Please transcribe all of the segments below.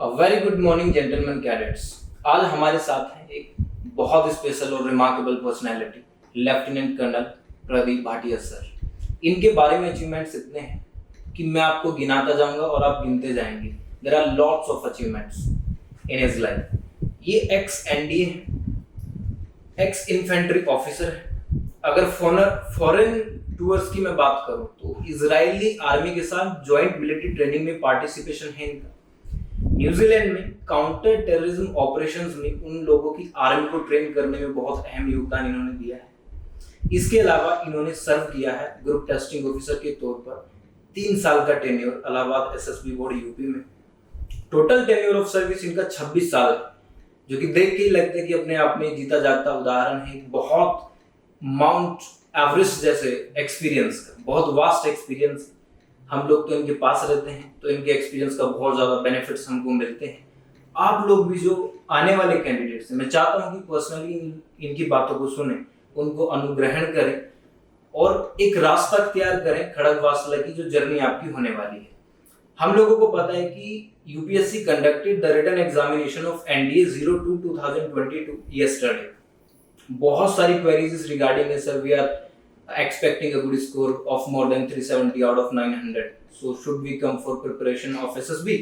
Very good morning gentleman cadets. आज हमारे साथ हैं एक बहुत स्पेशल और remarkable personality, lieutenant colonel Pradeep Bhatia sir. इनके बारे में अचीवमेंट्स इतने हैं कि मैं आपको गिनाता जाऊंगा और आप गिनते जाएंगे। There are lots of achievements in his life. ये एक्स एनडीए है, एक्स इन्फेंट्री ऑफिसर है। अगर फॉरेन टूर्स की मैं बात करूं तो इजरायली आर्मी के साथ ज्वाइंट मिलिट्री ट्रेनिंग में पार्टिसिपेशन है इनका। न्यूजीलैंड में काउंटर टेररिज्म ऑपरेशंस में उन लोगों की आर्मी को ट्रेन करने में बहुत अहम योगदान इन्होंने दिया है। इसके अलावा इन्होंने सर्व किया है ग्रुप टेस्टिंग ऑफिसर के तौर पर 3 साल का tenure Allahabad SSB board UP में। टोटल टेन्योर ऑफ सर्विस इनका 26 साल है, जो कि देख के ही लगता है कि अपने आप में जीता जागता उदाहरण है। बहुत माउंट एवरेस्ट जैसे एक्सपीरियंस का, बहुत वास्ट एक्सपीरियंस। हम लोग तो इनके पास रहते हैं तो इनके एक्सपीरियंस का बहुत ज़्यादा बेनिफिट्स हमको मिलते हैं। आप लोग भी जो आने वाले कैंडिडेट्स हैं, मैं चाहता हूँ कि पर्सनली इनकी बातों को सुने, उनको अनुग्रहण करें और एक रास्ता तैयार करें खड़गवासला की जो जर्नी आपकी होने वाली है। हम लोगों को पता है कि UPSC conducted the written examination of NDA 02 2022 yesterday. बहुत सारी queries regarding sir, we are expecting a good score of more than 370 out of 900, so should we come for preparation of SSB?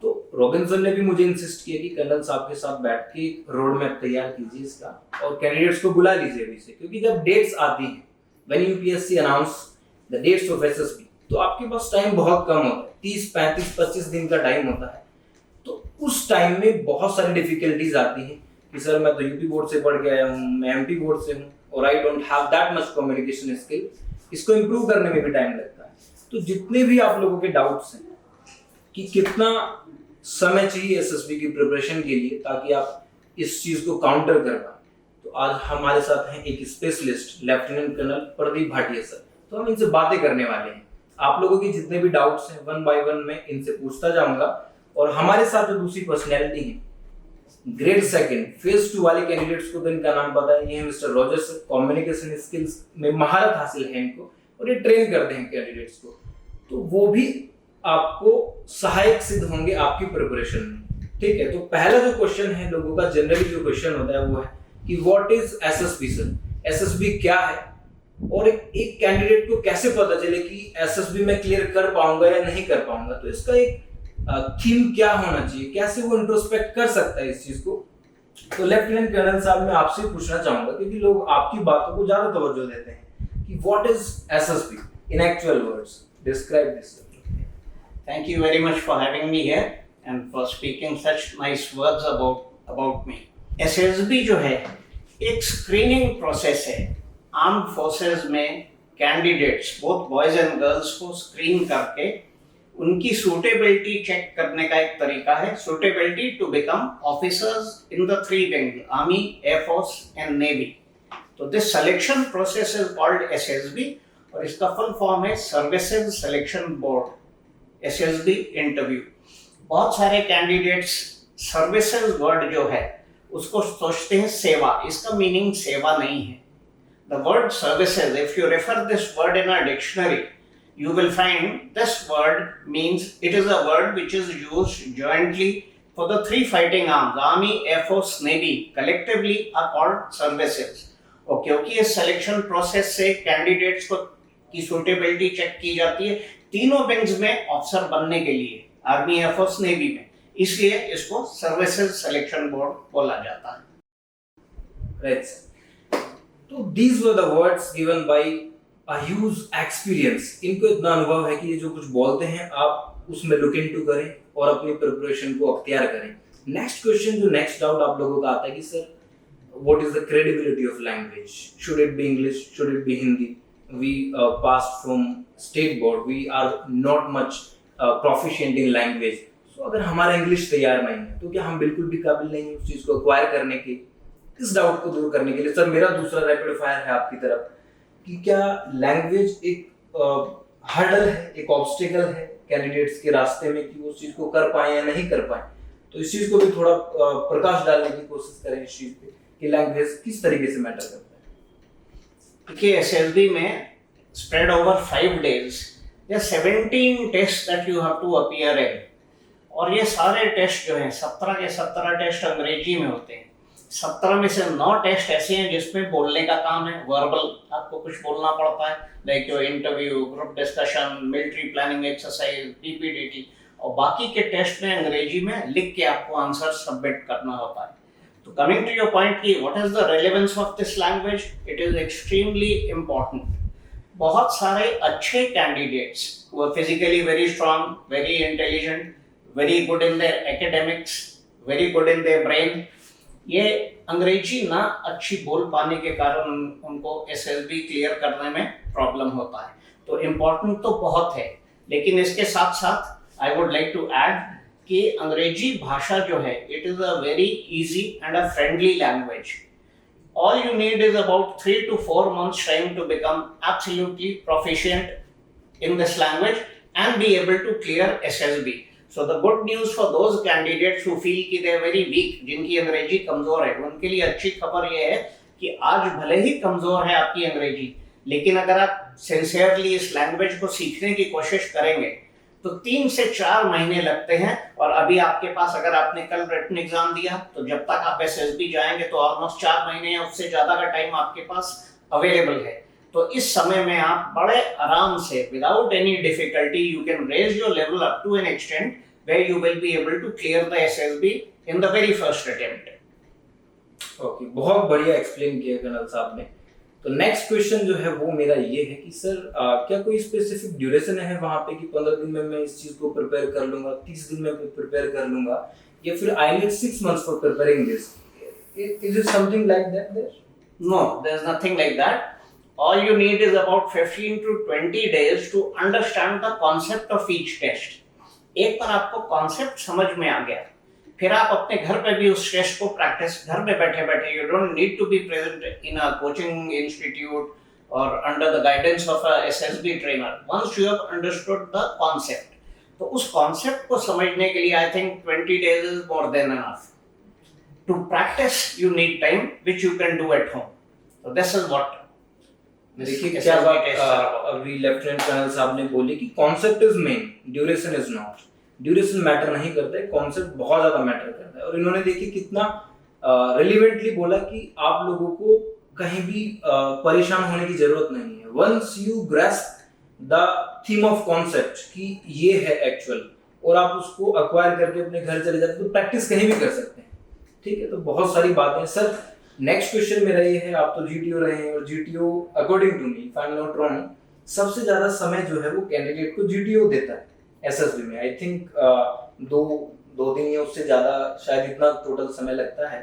तो रॉबिन्सन ने भी मुझे insist किया कि colonel साहब के साथ बैठ के रोड मैप तैयार कीजिए इसका और कैंडिडेट्स को बुला लीजिए अभी से, क्योंकि जब डेट्स आती हैं, when UPSC announce the dates of SSB, तो आपके पास टाइम बहुत कम होता है, 30 35 25 दिन का टाइम होता है। तो उस टाइम में बहुत सारी डिफिकल्टीज आती हैं कि सर मैं तो यूपी बोर्ड से पढ़ के आया हूँ, मैं एमपी बोर्ड से हूँ और I don't have that much communication skill. इसको इम्प्रूव करने में भी टाइम लगता है। तो जितने भी आप लोगों के डाउट्स हैं कि कितना समय चाहिए एसएसबी की प्रिपरेशन के लिए ताकि आप इस चीज को काउंटर कर पाए, तो आज हमारे साथ हैं एक specialist lieutenant colonel Pradeep Bhatia sir. तो हम इनसे बातें करने वाले हैं। आप लोगों की जितने भी डाउट्स हैं वन बाय वन मैं इनसे पूछता जाऊंगा। और हमारे साथ जो दूसरी पर्सनैलिटी है, ग्रेड सेकंड फेज 2 वाले कैंडिडेट्स को तो इनका नाम पता है, ये है मिस्टर रॉजर्स। कम्युनिकेशन स्किल्स में महारत हासिल है इनको और ये ट्रेन करते हैं कैंडिडेट्स को, तो वो भी आपको सहायक सिद्ध होंगे आपकी प्रिपरेशन में। ठीक है, तो पहला जो क्वेश्चन है लोगों का, जनरली जो क्वेश्चन होता है वो है कि what is SSB sir, SSB क्या है और एक कैंडिडेट को कैसे पता चले कि एसएसबी में क्लियर कर पाऊंगा या नहीं कर पाऊंगा। तो इसका एक थीम क्या होना चाहिए, कैसे वो इंट्रोस्पेक्ट कर सकता है इस चीज को। तो लेफ्टिनेंट कर्नल साहब मैं आपसे पूछना चाहूंगा, क्योंकि लोग आपकी बातों को ज्यादा तवज्जो देते हैं, कि what is SSB in actual words, describe this. Thank you very much for having me here and for speaking such nice words about me. SSB जो है एक स्क्रीनिंग प्रोसेस है। आर्म्ड फोर्सेस में candidates both boys and girls को screen करके उनकी suitability check करने का एक तरीका है, suitability to become officers in the 3 wing, army, air force and navy. तो this selection process is called SSB और इसका फुल फॉर्म है services selection board, SSB interview. बहुत सारे कैंडिडेट्स सर्विसेज वर्ड जो है उसको सोचते हैं सेवा, इसका मीनिंग सेवा नहीं है। The word services, if you refer this word in a dictionary, you will find this word means it is a word which is used jointly for the 3 fighting arms, army, air force, navy, collectively are called services। और क्योंकि इस selection process से candidates को की suitability check की जाती है तीनों विंग्स में ऑफिसर बनने के लिए, आर्मी, एयर फोर्स, नेवी में, इसलिए इसको सर्विसेज सिलेक्शन बोर्ड बोला जाता है। राइट, तो these were the words given by a huge experience। इनको इतना अनुभव है कि ये जो कुछ बोलते हैं आप उसमें लुक इनटू करें और अपनी प्रिपरेशन को अख्तियार करें। नेक्स्ट क्वेश्चन, जो नेक्स्ट डाउट आप लोगों का आता है कि sir what is the credibility of language, should it be English, should it be Hindi. We pass from state board, we are not much proficient in language. So अगर हमारा English तैयार नहीं है तो क्या हम बिल्कुल भी काबिल नहीं है उस चीज को एक्वायर करने के। इस डाउट को दूर करने के लिए सर मेरा दूसरा रैपिड फायर है आपकी तरफ कि क्या लैंग्वेज एक हर्डल है, एक ऑब्स्टिकल है कैंडिडेट्स के रास्ते में कि वो उस चीज को कर पाए या नहीं कर पाए। तो इस चीज को भी थोड़ा प्रकाश डालने की कोशिश करें इस चीज पे कि लैंग्वेज किस तरीके से मैटर करता है। देखिए, SSB में spread over 5 days, there are 17 tests that you have to appear in और ये सारे टेस्ट जो हैं 17 के 17 टेस्ट अंग्रेजी में होते हैं। 17 में से 9 टेस्ट ऐसे हैं जिसमें बोलने का काम है, वर्बल आपको कुछ बोलना पड़ता है, like your interview, group discussion, military planning exercise, PPDT, और बाकी के टेस्ट में अंग्रेजी में लिख के आपको आंसर सबमिट करना होता है। तो कमिंग टू योर पॉइंट कि what is the relevance of this language, it is extremely important. बहुत सारे अच्छे कैंडिडेट्स वो physically very strong, very intelligent, very good in their academics, very good in their brain, ये अंग्रेजी ना अच्छी बोल पाने के कारण उनको एसएसबी क्लियर करने में प्रॉब्लम होता है। तो इम्पोर्टेंट तो बहुत है, लेकिन इसके साथ साथ I would like to add कि अंग्रेजी भाषा जो है it is a very easy and a friendly language. All you need is about 3 to 4 months time to become absolutely proficient in this language and be able to clear SSB. So the good news for those candidates who feel कि they are very weak, जिनकी अंग्रेजी कमजोर है, उनके लिए अच्छी खबर ये है कि आज भले ही कमजोर है आपकी अंग्रेजी, लेकिन अगर आप सिंसियरली इस लैंग्वेज को सीखने की कोशिश करेंगे तो 3 से 4 महीने लगते हैं। और अभी आपके पास, अगर आपने कल रिटन एग्जाम दिया तो जब तक आप एसएसबी जाएंगे तो ऑलमोस्ट 4 महीने या उससे ज्यादा का टाइम आपके पास अवेलेबल है। तो इस समय में आप बड़े आराम से without any difficulty you can raise your level up to an extent where you will be able to clear the SSB in the very first attempt. Okay, बहुत बढ़िया एक्सप्लेन किया कर्नल साहब ने। तो नेक्स्ट क्वेश्चन जो है वो मेरा ये है कि सर क्या कोई स्पेसिफिक ड्यूरेशन है वहाँ पे कि 15 दिन में मैं इस चीज को प्रिपेयर कर लूंगा, 30 दिन में प्रिपेयर कर लूंगा, या फिर I need 6 months for preparing this? Is it something like that there? No, there's nothing like that. All you need is about 15 to 20 days to understand the concept of each test. एक बार आपको concept समझ में आ गया, फिर आप अपने घर पे भी उस टेस्ट को प्रैक्टिस घर पे बैठे बैठे, you don't need to be present in a coaching institute और under the guidance of a SSB trainer. Once you have understood the concept, तो उस कॉन्सेप्ट को समझने के लिए I think 20 days is more than enough. To practise you need time which you can do at home. So this is what देखिए क्या बात अभी लेफ्टिनेंट कर्नल साहब ने बोली कि concept is main, duration is not. Duration matter नहीं करता है, कॉन्सेप्ट बहुत ज्यादा मैटर करता है। और इन्होंने देखिए कितना रिलेवेंटली बोला कि आप लोगों को कहीं भी परेशान होने की जरूरत नहीं है। Once you grasp the theme of concept कि ये है एक्चुअल, और आप उसको अक्वायर करके अपने घर चले जाते तो प्रैक्टिस कहीं भी कर सकते हैं। ठीक है, तो बहुत सारी बातें। सर नेक्स्ट क्वेश्चन मेरा ये है, आप तो जीटीओ रहे हैं और GTO according to me, if I am not wrong, सबसे ज्यादा समय जो है वो कैंडिडेट को जीटीओ देता है एसएसबी में। आई थिंक दो दिन या उससे ज्यादा शायद इतना टोटल समय लगता है।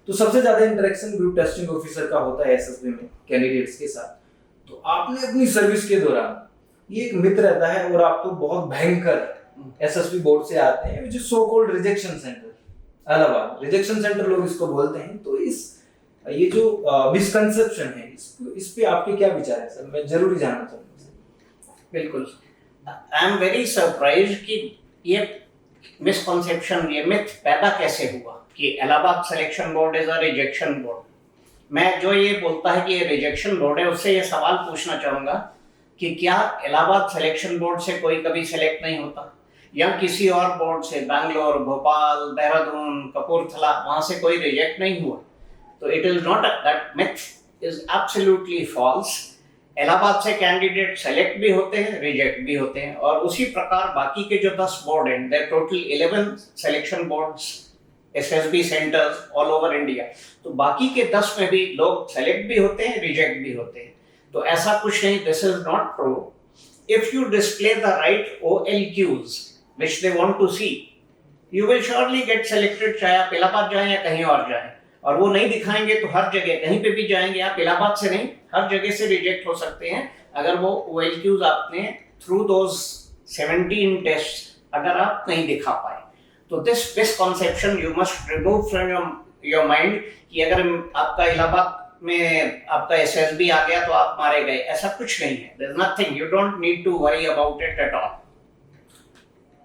तो सबसे ज्यादा इंटरेक्शन ग्रुप टेस्टिंग ऑफिसर का होता है एसएसबी में कैंडिडेट्स के साथ। तो आपने अपनी सर्विस के दौरान ये एक मित्र रहता है और आप तो बहुत भयंकर एसएसबी बोर्ड से आते हैं, जो सो कॉल्ड रिजेक्शन सेंटर, अलावा रिजेक्शन सेंटर लोग इसको बोलते हैं। तो ये जो मिसकंसेप्शन है इस पे आपके क्या विचार है सर? मैं जरूरी जानना चाहूंगा। बिल्कुल, आई एम वेरी सरप्राइज कि ये मिसकंसेप्शन, ये मिथ पैदा कैसे हुआ कि Allahabad selection board is a rejection board. मैं जो ये बोलता है कि ये रिजेक्शन बोर्ड है, उससे ये सवाल पूछना चाहूंगा कि क्या इलाहाबाद सिलेक्शन बोर्ड से कोई कभी सेलेक्ट नहीं होता, या किसी और बोर्ड से, बैंगलोर, भोपाल, देहरादून, कपूरथला, वहां से कोई रिजेक्ट नहीं हुआ? तो it is not, that myth is absolutely false. Allahabad से कैंडिडेट सेलेक्ट भी होते हैं, रिजेक्ट भी होते हैं, और उसी प्रकार बाकी के जो 10 बोर्ड हैं, there total 11 selection boards, SSB centres all over India. तो बाकी के 10 में भी लोग सेलेक्ट भी होते हैं, रिजेक्ट भी होते हैं। तो ऐसा कुछ नहीं, this is not true. If you display the right OLQs which they want to see, you will surely get selected, चाहे आप इलाहाबाद जाएं या कहीं और जाएं। और वो नहीं दिखाएंगे तो हर जगह कहीं पे भी जाएंगे आप, इलाहाबाद से नहीं, हर जगह से रिजेक्ट हो सकते हैं अगर वो OLQs आपने थ्रू दोज 17 टेस्ट अगर आप नहीं दिखा पाए। तो this misconception you must remove from your mind कि अगर आपका इलाहाबाद में आपका एसएसबी आ गया तो आप मारे गए, ऐसा कुछ नहीं है। There is nothing, you don't need to worry about it at all.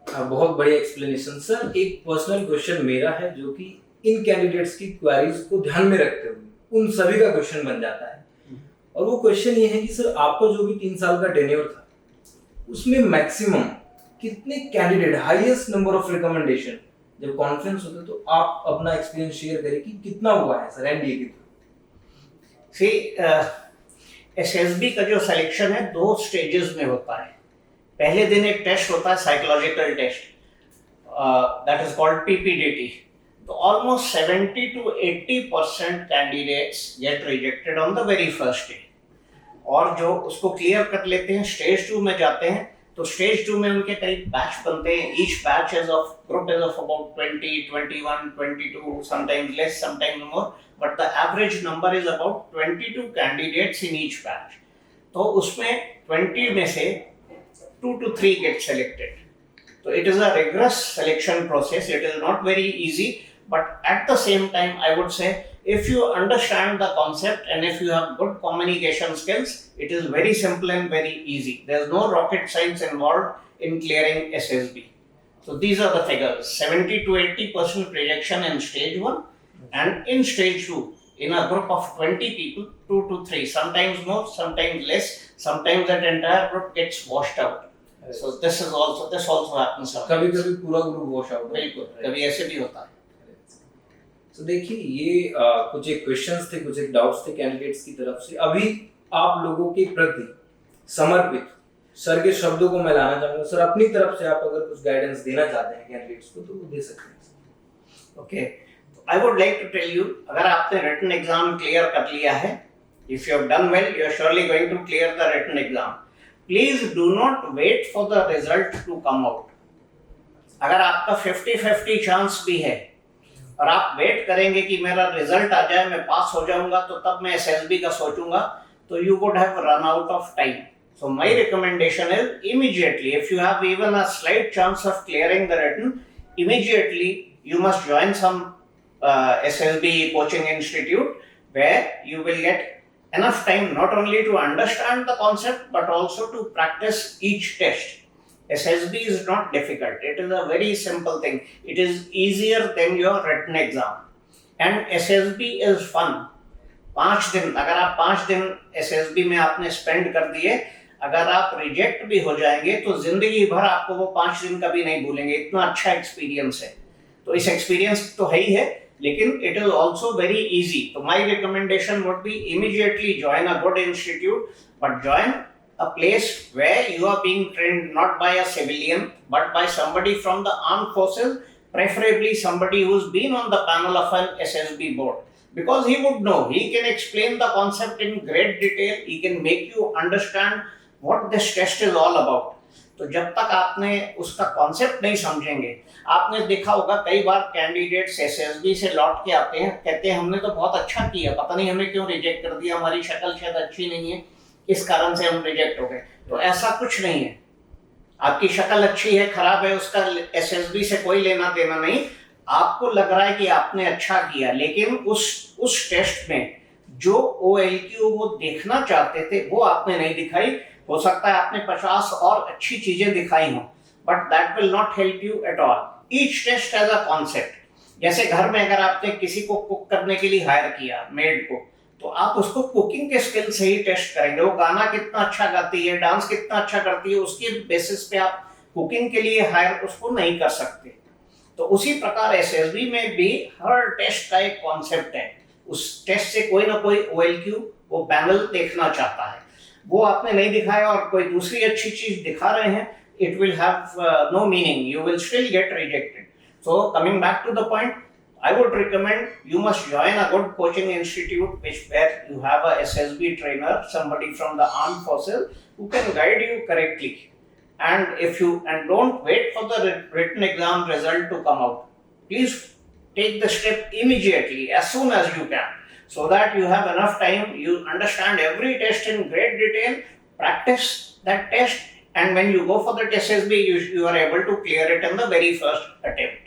बहुत बढ़िया एक्सप्लेनेशन सर। एक पर्सनल क्वेश्चन मेरा है जो कि इन कैंडिडेट्स की क्वेरीज को ध्यान में रखते हुए उन सभी का क्वेश्चन बन जाता है, और वो क्वेश्चन ये है कि सर आपका जो भी 3 साल का टेन्योर था उसमें मैक्सिमम कितने candidate, highest number of recommendation, जब कॉन्फ्रेंस होते तो आप अपना एक्सपीरियंस शेयर करें कि कितना हुआ है सर एनडीए के थ्रू? सी एसएसबी का जो सिलेक्शन है 2 स्टेजेस में होता है। पहले दिन एक टेस्ट होता है, psychological test, that is called PPDT. तो almost 70 to 80% candidates get rejected on the very first day, और जो उसको क्लियर कर लेते हैं स्टेज 2 में जाते हैं। तो स्टेज 2 में उनके कई बैच बनते हैं, each batch is of group is of about 20, 21, 22, sometimes less, sometimes more, but the average number is about 22 candidates in each batch. तो उसमें 20 में से 2 to 3 get selected. So it is a rigorous selection process. It is not very easy, but at the same time, I would say if you understand the concept and if you have good communication skills, it is very simple and very easy. There is no rocket science involved in clearing SSB. So these are the figures: 70 to 80% rejection in stage 1, and in stage 2, in a group of 20 people, 2 to 3, sometimes more, sometimes less, sometimes that entire group gets washed out. So this also happens. कभी कभी पूरा group wash out, बिल्कुल, कभी ऐसे भी होता है। तो देखिए ये कुछ एक क्वेश्चंस थे, कुछ एक डाउट्स थे कैंडिडेट्स की तरफ से। अभी आप लोगों के प्रति समर्पित सर के शब्दों को मैं लाना चाहूंगा। सर अपनी तरफ से आप अगर कुछ गाइडेंस देना चाहते हैं कैंडिडेट्स को तो वो दे सकते हैं। Okay, I would like to tell you, अगर आपने रिटन एग्जाम क्लियर कर लिया है, if you have done well, you are surely going to clear the written exam. Please do not wait for the result to come out. अगर आपका 50-50 chance भी है और आप वेट करेंगे कि मेरा रिजल्ट आ जाए, मैं पास हो जाऊंगा, तो तब मैं एसएसबी का सोचूंगा, तो you would have run out of time. So my recommendation is immediately, if you have even a slight chance of clearing the written, immediately you must join some SSB coaching institute where you will get enough time not only to understand the concept but also to practice each test. SSB is not difficult. It is a very simple thing. It is easier than your written exam. And SSB is fun. 5 दिन, अगर आप 5 दिन SSB में आपने spend कर दिए, अगर आप रिजेक्ट भी हो जाएंगे तो जिंदगी भर आपको वो 5 दिन कभी नहीं भूलेंगे। इतना अच्छा एक्सपीरियंस है। तो इस एक्सपीरियंस तो है ही है, लेकिन it is also very easy. तो my recommendation would be immediately join a good institute, but join a place where you are being trained not by a civilian but by somebody from the armed forces, preferably somebody who's been on the panel of an SSB board, because he would know, he can explain the concept in great detail, he can make you understand what this test is all about. तो जब तक आपने उसका concept नहीं समझेंगे, आपने देखा होगा कई बार कैंडिडेट्स एसएसबी से लौट के आते हैं, कहते हैं हमने तो बहुत अच्छा किया, पता नहीं हमें क्यों रिजेक्ट कर दिया, हमारी शक्ल शायद अच्छी नहीं है, इस कारण से हम रिजेक्ट हो गए। तो ऐसा कुछ नहीं है, आपकी शक्ल अच्छी है खराब है उसका एसएसबी से कोई लेना देना नहीं। आपको लग रहा है कि आपने अच्छा किया, लेकिन उस टेस्ट में जो OLQ वो देखना चाहते थे वो आपने नहीं दिखाई। हो सकता है आपने 50 और अच्छी चीजें दिखाई हो, but that will not help you at all. Each test as a concept. जैसे घर में अगर आपने किसी को कुक करने के लिए हायर किया, मेड को, तो आप उसको कुकिंग के स्किल से ही टेस्ट करेंगे। वो गाना कितना अच्छा गाती है, डांस कितना अच्छा करती है, उसके बेसिस पे आप कुकिंग के लिए हायर उसको नहीं कर सकते। तो उसी प्रकार एसएसबी में भी हर टेस्ट का एक कॉन्सेप्ट है। उस टेस्ट से कोई ना कोई OLQ वो पैनल देखना चाहता है, वो आपने नहीं दिखाया और कोई दूसरी अच्छी चीज दिखा रहे हैं, it will have no meaning, you will still get rejected. So coming back to the point, I would recommend you must join a good coaching institute where you have a SSB trainer, somebody from the armed forces who can guide you correctly. And don't wait for the written exam result to come out. Please take the step immediately, as soon as you can, so that you have enough time, you understand every test in great detail, practice that test, and when you go for the SSB, you are able to clear it in the very first attempt.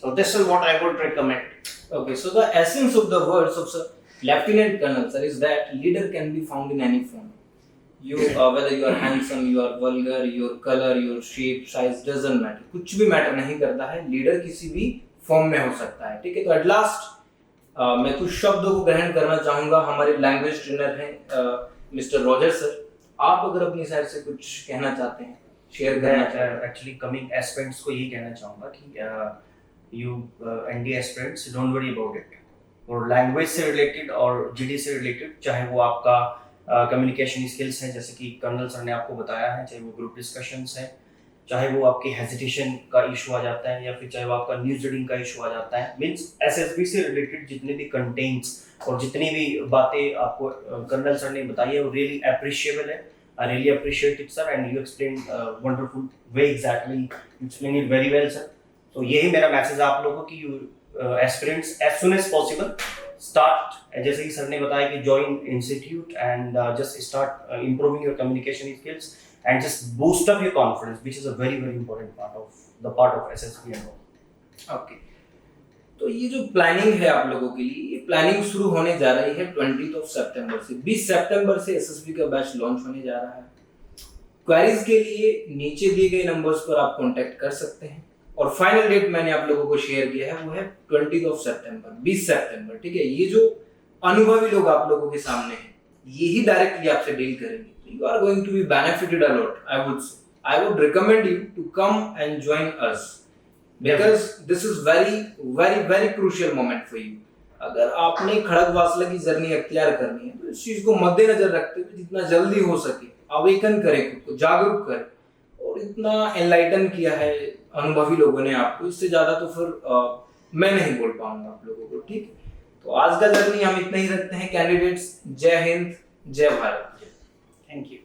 So this is what I would recommend. Okay, so the essence of the words of Sir Lieutenant Colonel sir is that leader can be found in any form. You whether you are handsome, you are vulgar, your color, your shape, size doesn't matter. कुछ भी matter नहीं करता है, leader किसी भी form में हो सकता है। ठीक है, तो एट लास्ट मैं कुछ शब्दों को ग्रहण करना चाहूंगा। हमारे लैंग्वेज ट्रेनर हैं मिस्टर रॉजर सर, आप अगर अपनी साइड से कुछ कहना चाहते हैं शेयर करना चाहें? एक्चुअली कमिंग एस्पिरेंट्स को यही कहना चाहूँगा कि you NDA aspirants don't worry about it, और लैंग्वेज से रिलेटेड और जीडी से रिलेटेड, चाहे वो आपका कम्युनिकेशन स्किल्स हैं जैसे कि कर्नल सर ने आपको बताया है, चाहे वो ग्रुप डिस्कशंस हैं, चाहे वो आपकी हेजिटेशन का इशू आ जाता है, या फिर चाहे वो आपका न्यूज रीडिंग का इशू आ जाता है, मीन्स एसएसबी से रिलेटेड जितने भी कंटेंट्स और जितनी भी बातें आपको कर्नल सर ने बताई है वो रियली अप्रिशिएबल है. I really appreciate it, sir, and you explained wonderful way exactly. You explained it very well, sir. So यही मेरा मैसेज आप लोगों को कि you aspirants as soon as possible start, जैसे कि सर ने बताया कि join institute and just start improving your communication skills and just boost up your confidence, which is a very important part of SSB and all. Okay, तो ये जो planning है आप लोगों के लिए, ये प्लानिंग शुरू होने जा रही है 20 सितंबर से. 20 सितंबर से एसएसबी का बैच लॉन्च होने जा रहा है. क्वेरीज के लिए नीचे दिए गए नंबर्स पर आप कांटेक्ट कर सकते हैं, और फाइनल डेट मैंने आप लोगों को शेयर किया है वो है 20 सितंबर, 20 सितंबर. ठीक है, ये जो अनुभवी लोग आप लोगों के सामने हैं यही डायरेक्टली आपसे डील करेंगे. You are going to be benefited a lot. I would recommend you to come and join us, because this is very crucial moment for you. अगर आपने खड़ग वासला की जर्नी अख्तियार करनी है तो इस चीज को मद्देनजर रखते हुए जितना जल्दी हो सके अवेकन करें, खुद को जागरूक करें. और इतना एनलाइटन किया है अनुभवी लोगों ने आपको, इससे ज्यादा तो फिर मैं नहीं बोल पाऊंगा आप लोगों को. ठीक, तो आज का जर्नी हम इतना ही रखते हैं कैंडिडेट्स. जय हिंद, जय भारत. Thank you.